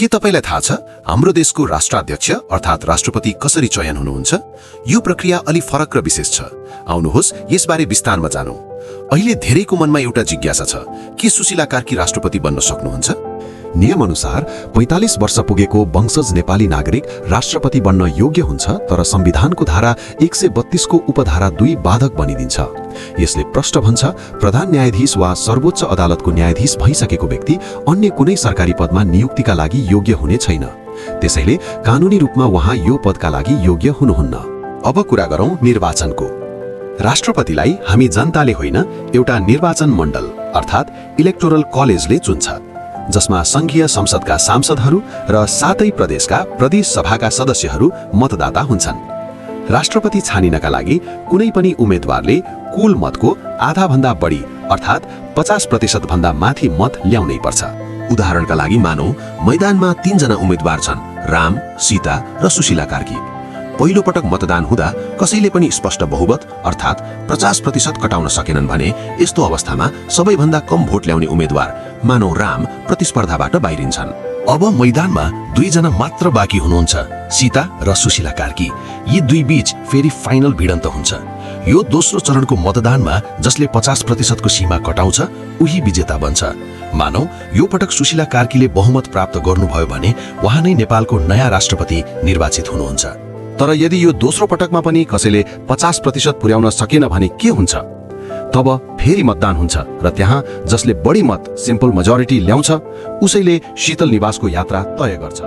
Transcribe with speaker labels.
Speaker 1: के तपाईलाई थाहा छ हाम्रो देशको राष्ट्राध्यक्ष अर्थात् राष्ट्रपति कसरी चयन हुनुहुन्छ? यो प्रक्रिया अलि फरक र विशेष छ। आउनुहोस् यसबारे विस्तारमा जानौं। अहिले धेरैको मनमा एउटा जिज्ञासा छ, के सुशीला कार्की राष्ट्रपति बन्न सक्नुहुन्छ?
Speaker 2: नियम अनुसार 45 वर्ष पुगेको वंशज नेपाली नागरिक राष्ट्रपति बन्न योग्य हुन्छ, तर संविधानको धारा 132 को उपधारा 2 बाधक बनिदिन्छ। यसले प्रष्ट भन्छ, प्रधान न्यायाधीश वा सर्वोच्च अदालतको न्यायाधीश भइसकेको व्यक्ति अन्य कुनै सरकारी पदमा नियुक्तिका लागि योग्य हुने छैन। त्यसैले कानूनी रूपमा उहाँ यो पदका लागि योग्य हुनुहुन्न।
Speaker 1: अब कुरा गरौं निर्वाचनको। राष्ट्रपतिलाई हामी जनताले होइन, एउटा निर्वाचन मण्डल अर्थात् इलेक्टोरल कलेजले चुन्छ, जसमा संघीय संसदका सांसदहरू र सातै प्रदेशका प्रदेश सभाका सदस्यहरू मतदाता हुन्छन्। राष्ट्रपति छानिनका लागि कुनै पनि उम्मेदवारले कुल मतको आधा भन्दा बढी अर्थात् 50% भन्दा माथि मत ल्याउनै पर्छ। उदाहरणका लागि मानौ मैदानमा 3 जना उम्मेदवार छन्, राम, सीता र सुशीला कार्की। पहिलो पटक मतदान हुँदा कसैले पनि स्पष्ट बहुमत अर्थात् 50% कटाउन सकेनन् भने यस्तो अवस्थामा सबैभन्दा कम भोट ल्याउने उम्मेदवार मानौ राम प्रतिस्पर्धाबाट बाहिरिन्छन्। अब मैदानमा 2 जना मात्र बाँकी हुनुहुन्छ, सीता र सुशीला कार्की। यी दुई बीच फेरि फाइनल भिडन्त हुन्छ। यो दोस्रो चरणको मतदानमा जसले 50% को सीमा कटाउँछ उही विजेता बन्छ। मानौ यो पटक सुशीला कार्कीले बहुमत प्राप्त गर्नुभयो भने उहाँ नै नेपालको नयाँ राष्ट्रपति निर्वाचित हुनुहुन्छ। तर यदि यो दोस्रो पटकमा पनि कसैले 50% पुर्याउन सकेन भने के हुन्छ? तब फेरि मतदान हुन्छ र त्यहाँ जसले बढी मत सिम्पल मेजोरिटी ल्याउँछ उसैले शीतल निवासको यात्रा तय गर्छ।